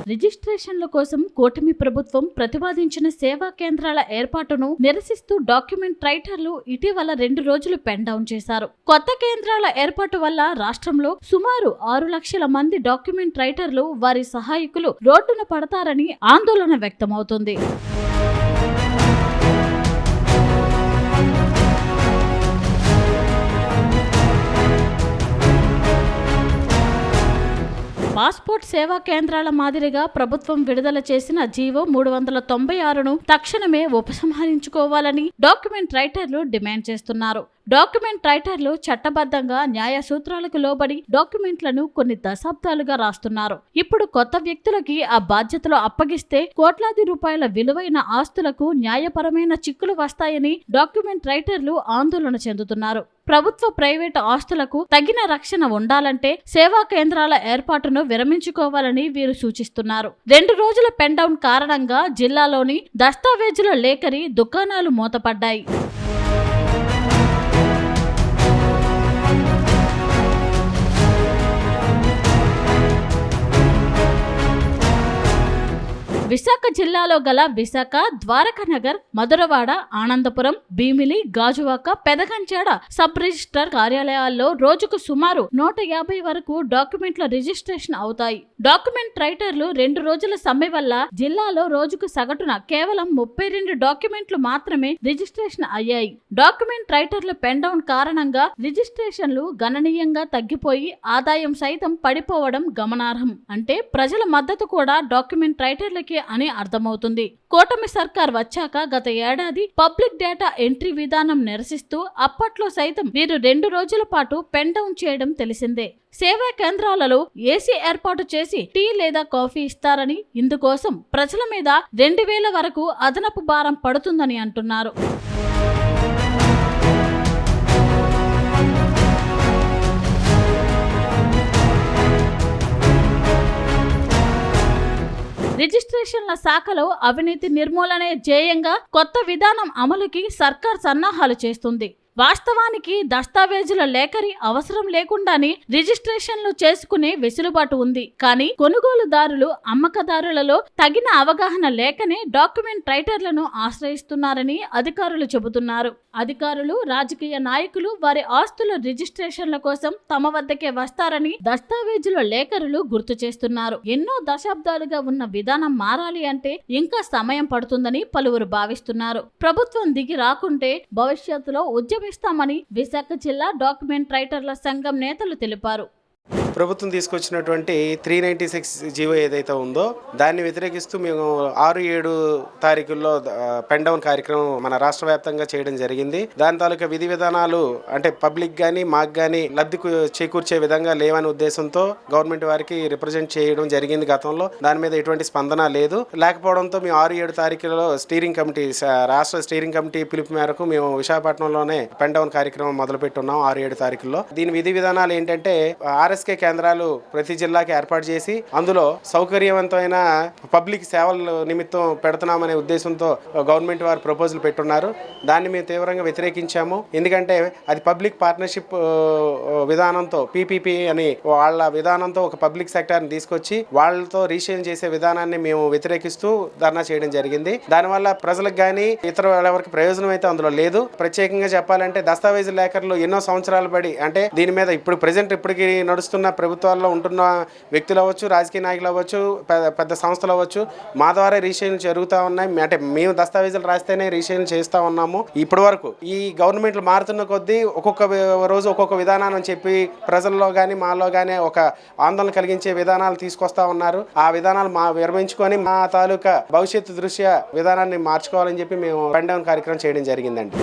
రిజిస్ట్రేషన్ల కోసం కూటమి ప్రభుత్వం ప్రతిపాదించిన సేవా కేంద్రాల ఏర్పాటును నిరసిస్తూ డాక్యుమెంట్ రైటర్లు ఇటీవల 2 రోజులు పెన్ డౌన్ చేశారు. కొత్త కేంద్రాల ఏర్పాటు వల్ల రాష్ట్రంలో సుమారు 6 లక్షల మంది డాక్యుమెంట్ రైటర్లు వారి సహాయకులు రోడ్డున పడతారని ఆందోళన వ్యక్తమవుతుంది. పాస్పోర్ట్ సేవా కేంద్రాల మాదిరిగా ప్రభుత్వం విడుదల చేసిన జీవో 396ను తక్షణమే ఉపసంహరించుకోవాలని డాక్యుమెంట్ రైటర్లు డిమాండ్ చేస్తున్నారు. డాక్యుమెంట్ రైటర్లు చట్టబద్ధంగా న్యాయ సూత్రాలకు లోబడి డాక్యుమెంట్లను కొన్ని దశాబ్దాలుగా రాస్తున్నారు. ఇప్పుడు కొత్త వ్యక్తులకి ఆ బాధ్యతలు అప్పగిస్తే కోట్లాది రూపాయల విలువైన ఆస్తులకు న్యాయపరమైన చిక్కులు వస్తాయని డాక్యుమెంట్ రైటర్లు ఆందోళన చెందుతున్నారు. ప్రభుత్వ ప్రైవేటు ఆస్తులకు తగిన రక్షణ ఉండాలంటే సేవా కేంద్రాల ఏర్పాటును విరమించుకోవాలని వీరు సూచిస్తున్నారు. 2 రోజుల పెన్ డౌన్ కారణంగా జిల్లాలోని దస్తావేజుల లేఖరి దుకాణాలు మూతపడ్డాయి. విశాఖ జిల్లాలో గల విశాఖ, ద్వారకానగర్, మధురవాడ, ఆనందపురం, భీమిలి, గాజువాక, పెదగంచాడ సబ్ రిజిస్టర్ కార్యాలయాల్లో రోజుకు సుమారు 150 వరకు డాక్యుమెంట్ల రిజిస్ట్రేషన్ అవుతాయి. డాక్యుమెంట్ రైటర్లు 2 రోజుల సమ్మె వల్ల జిల్లాలో రోజుకు సగటున కేవలం 32 డాక్యుమెంట్లు మాత్రమే రిజిస్ట్రేషన్ అయ్యాయి. డాక్యుమెంట్ రైటర్ల పెన్ డౌన్ కారణంగా రిజిస్ట్రేషన్లు గణనీయంగా తగ్గిపోయి ఆదాయం సైతం పడిపోవడం గమనార్హం. అంటే ప్రజల మద్దతు కూడా డాక్యుమెంట్ రైటర్లకి అని అర్థమవుతుంది. కూటమి సర్కార్ వచ్చాక గత ఏడాది పబ్లిక్ డేటా ఎంట్రీ విధానం నిరసిస్తూ అప్పట్లో సైతం వీరు 2 రోజుల పాటు పెన్ డౌన్ చేయడం తెలిసిందే. సేవా కేంద్రాలలో ఏసీ ఏర్పాటు చేసి టీ లేదా కాఫీ ఇస్తారని, ఇందుకోసం ప్రజల మీద 2000 వరకు అదనపు భారం పడుతుందని అంటున్నారు. రిజిస్ట్రేషన్ల శాఖలో అవినీతి నిర్మూలనే ధ్యేయంగా కొత్త విధానం అమలుకి సర్కార్ సన్నాహాలు చేస్తుంది. వాస్తవానికి దస్తావేజుల లేఖరి అవసరం లేకుండానే రిజిస్ట్రేషన్లు చేసుకునే వెసులుబాటు ఉంది. కానీ కొనుగోలుదారులు, అమ్మకదారులలో తగిన అవగాహన లేకనే డాక్యుమెంట్ రైటర్లను ఆశ్రయిస్తున్నారని అధికారులు చెబుతున్నారు. అధికారులు, రాజకీయ నాయకులు వారి ఆస్తుల రిజిస్ట్రేషన్ల కోసం తమ వద్దకే వస్తారని దస్తావేజుల లేఖరులు గుర్తు చేస్తున్నారు. ఎన్నో దశాబ్దాలుగా ఉన్న విధానం మారాలి అంటే ఇంకా సమయం పడుతుందని పలువురు భావిస్తున్నారు. ప్రభుత్వం దిగి రాకుంటే భవిష్యత్తులో ఉద్యమిస్తామని విశాఖ జిల్లా డాక్యుమెంట్ రైటర్ల సంఘం నేతలు తెలిపారు. ప్రభుత్వం తీసుకొచ్చినటువంటి 396 జీవో ఏదైతే ఉందో దాన్ని వ్యతిరేకిస్తూ మేము 6-7 తారీఖుల్లో పెన్ డౌన్ కార్యక్రమం మన రాష్ట్ర వ్యాప్తంగా చేయడం జరిగింది. దాని తాలూకా విధి విధానాలు అంటే పబ్లిక్ కానీ మాకు కానీ లబ్ధి చేకూర్చే విధంగా లేవనే ఉద్దేశంతో గవర్నమెంట్ వారికి రిప్రజెంట్ చేయడం జరిగింది. గతంలో దాని మీద ఎటువంటి స్పందన లేదు. లేకపోవడంతో మేము 6-7 తారీఖులలో రాష్ట్ర స్టీరింగ్ కమిటీ పిలుపు మేరకు మేము విశాఖపట్నంలోనే పెన్ డౌన్ కార్యక్రమం మొదలుపెట్టున్నాం 6-7 తారీఖుల్లో. దీని విధి విధానాలు ఏంటంటే ఆర్ఎస్కే కేంద్రాలు ప్రతి జిల్లాకి ఏర్పాటు చేసి అందులో సౌకర్యవంతమైన పబ్లిక్ సేవల నిమిత్తం పెడుతున్నామనే ఉద్దేశంతో గవర్నమెంట్ వారు ప్రపోజల్ పెట్టున్నారు. దాన్ని మేము తీవ్రంగా వ్యతిరేకించాము. ఎందుకంటే అది పబ్లిక్ పార్ట్నర్షిప్ విధానంతో పీపీపీ అని వాళ్ళ విధానంతో ఒక పబ్లిక్ సెక్టార్ని తీసుకొచ్చి వాళ్ళతో రీషేల్ చేసే విధానాన్ని మేము వ్యతిరేకిస్తూ ధర్నా చేయడం జరిగింది. దానివల్ల ప్రజలకు కానీ ఇతర ఎవరికి ప్రయోజనం అయితే అందులో లేదు. ప్రత్యేకంగా చెప్పాలంటే దస్తావేజు లేఖర్లు ఎన్నో సంవత్సరాలు పడి అంటే దీని మీద ఇప్పటికి నడుస్తున్న ప్రభుత్వాల్లో ఉంటున్న వ్యక్తులు అవ్వచ్చు, రాజకీయ నాయకులు అవ్వచ్చు, పెద్ద సంస్థలు అవ్వచ్చు, మా ద్వారా రీషేల్ జరుగుతూ ఉన్నాయి. అంటే మేము దస్తావేజులు రాస్తేనే రీషేల్ చేస్తూ ఉన్నాము. ఇప్పటి వరకు ఈ గవర్నమెంట్లు మారుతున్న కొద్దీ ఒక్కొక్క రోజు ఒక్కొక్క విధానాన్ని చెప్పి ప్రజల్లో కానీ మాలో కానీ ఒక ఆందోళన కలిగించే విధానాలు తీసుకొస్తా ఉన్నారు. ఆ విధానాలు విరమించుకొని మా తాలూకా భవిష్యత్తు దృష్ట్యా విధానాన్ని మార్చుకోవాలని చెప్పి మేము పెన్ డౌన్ కార్యక్రమం చేయడం జరిగిందండి.